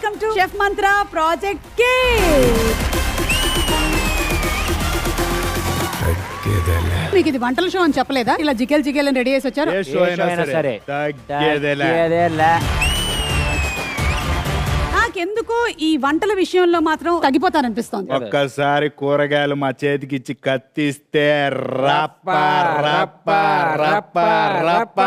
Welcome to chef Mantra project కే. మీకు ఇది వంటల షో అని చెప్పలేదా? ఇలా జిగేల్ జిగేల్ అని రెడీ చేసి వచ్చారు. నాకెందుకో ఈ వంటల విషయంలో మాత్రం తగ్గిపోతాననిపిస్తోంది. ఒక్కసారి కూరగాయలు మా చేతికి ఇచ్చి కత్తిస్తే రప్ప రప్ప రప్ప రప్ప.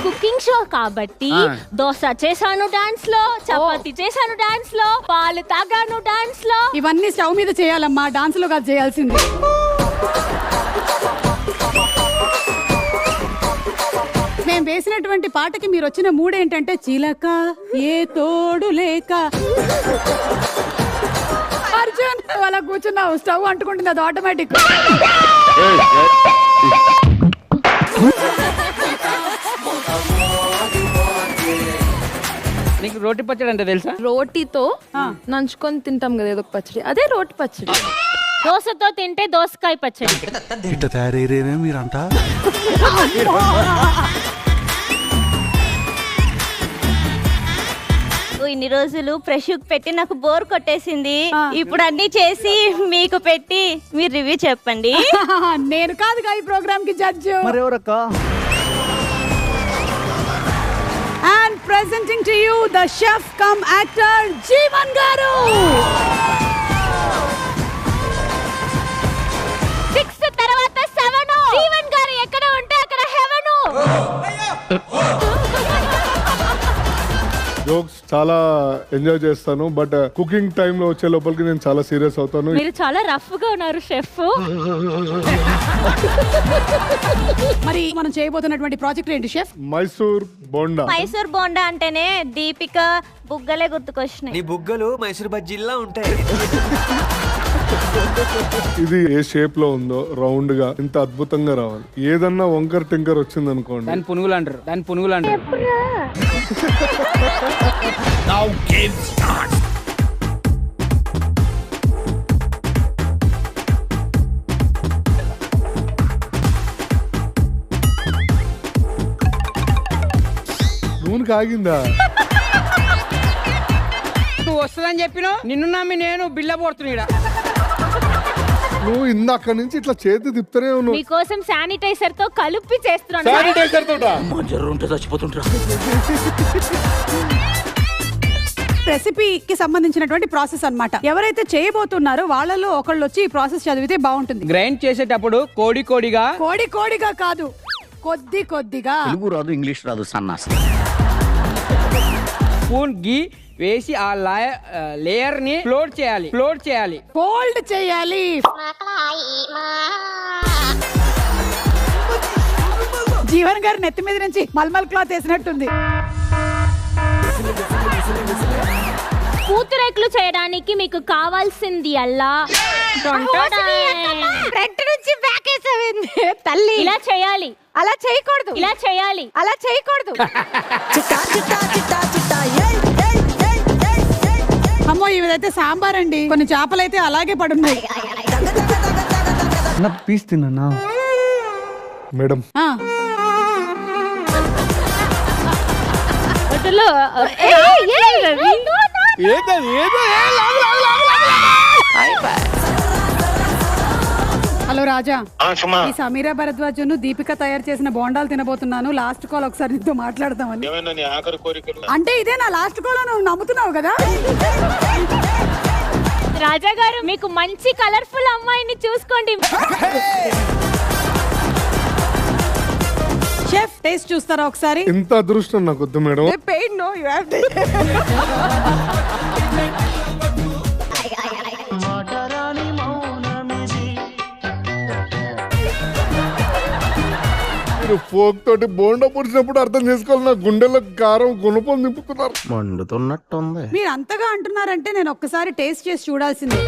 కుకింగ్ షో కాబట్టి దోశ చేశాను డాన్స్ లో, చపాతి చేశాను డాన్స్ లో, పాలు తాగాను డాన్స్ లో. ఇవన్నీ స్టవ్ మీద చేయాలమ్మా, డాన్స్ లో కాదు చేయాల్సింది. మేము వేసినటువంటి పాటకి మీరు వచ్చిన మూడ్ ఏంటంటే చిలక ఏ తోడు లేక. అర్జున్ అలా కూర్చున్నావు, స్టవ్ అంటుకుంటుంది, అది ఆటోమేటిక్. నీకు రోటి పచ్చడి అంటే తెలుసా? రోటీతో నంచుకొని తింటాం కదా ఏదో ఒక పచ్చడి, అదే రోటి పచ్చడి. దోశతో తింటే దోసకాయ పచ్చడి. ఇట్ట తయారయ్యేనే మీరంతా. ఇన్ని రోజులు ఫ్రెష్ పెట్టి నాకు బోర్ కొట్టేసింది. ఇప్పుడు అన్ని చేసి మీకు పెట్టి మీరు రివ్యూ చెప్పండి. నేను కాదుగా ఈ ప్రోగ్రామ్ కి judge. మరెవరక్క? And presenting to you the chef cum actor Jeevan Garu. 6 తర్వాత 7. జీవన్ గారు ఎక్కడ ఉంటే అక్కడ హెవెన్. జోక్స్ చాలా ఎంజాయ్ చేస్తాను, బట్ కుకింగ్ టైమ్ లో వచ్చే లోపలికి నేను చాలా సీరియస్ అవుతాను. మీరు చాలా రఫ్ గా ఉన్నారు షెఫ్. మరి మనం చేయబోతున్నటువంటి ప్రాజెక్ట్ ఏంటి షెఫ్? మైసూర్ బోండా. మైసూర్ బోండా అంటేనే దీపిక బుగ్గలే గుర్తుకొచ్చినాయి. నీ బుగ్గలు మైసూర్ బజ్జీల్లా ఉంటాయి. ఇది ఏ షేప్ లో ఉందో రౌండ్ గా ఇంత అద్భుతంగా రావాలి. ఏదన్నా వంకర్ టింకర్ వచ్చింది అనుకోండి, దాని పునుగులు అంటారు, దాని పునుగులు అంటారు. Now game starts. నూనె కాగిందా? నువ్వు వస్తుందని చెప్పినావు, నిన్ను నమ్మి నేను బిల్ల పోడుతున్నా. నువ్వు ఇందాక నుంచి ఇట్లా చేతి తిప్పుతూనే ఉన్నావు. మీకోసం శానిటైజర్ తో కలిపి చేస్తున్నాను. శానిటైజర్ తోట రెసిపీకి సంబంధించినటువంటి ప్రాసెస్ అన్నమాట. ఎవరైతే చేయబోతున్నారో వాళ్ళలో ఒకళ్ళు వచ్చి ఈ ప్రాసెస్ చదివితే బాగుంటుంది. గ్రైండ్ చేసేటప్పుడు కోడి కోడిగా, కోడి కోడిగా కాదు, కొద్ది కొద్దిగా. తెలుగు రాదు, ఇంగ్లీష్ రాదు, సన్నాసి. స్పూన్ గీ వేసి ఆ లేయర్ ని ఫ్లోట్ చేయాలి, ఫ్లోట్ చేయాలి, ఫోల్డ్ చేయాలి. జీవన్ గారు నెత్తి మీద నుంచి మల్మల్ క్లాత్ వేసినట్టుంది. పూతరేకులు చేయడానికి మీకు కావాల్సింది అల్లా ఫ్రంట్ నుంచి బ్యాక్ వేసేవింది తల్లి. ఇలా చేయాలి, అలా చేయకూడదు, ఇలా చేయాలి, అలా చేయకూడదు. అమ్మో ఇదైతే సాంబార్ అండి, కొన్ని చేపలైతే అలాగే పడున్నాయి. పీస్ తిన్నా మేడం. హలో రాజా, ఈ సమీరా భరద్వాజను దీపిక తయారు చేసిన బోండాలు తినబోతున్నాను. లాస్ట్ కాల్ ఒకసారి నీతో మాట్లాడతామని. అంటే ఇదే నా లాస్ట్ కాల్ అని నువ్వు నమ్ముతున్నావు కదా? రాజా గారు మీకు మంచి కలర్ఫుల్ అమ్మాయిని చూసుకోండి. షెఫ్ టేస్ట్ చూస్తారా ఒకసారి? ఇంత అదృష్టం నాకు వద్దు మేడం. మీరు ఫోక్ తోటి బోండా పొడిచినప్పుడు అర్థం చేసుకోవాలి. నా గుండెలో కారం గుణపం నింపుతున్నారు. మండుతున్నట్టుంది. మీరు అంతగా అంటున్నారంటే నేను ఒక్కసారి టేస్ట్ చేసి చూడాల్సిందే.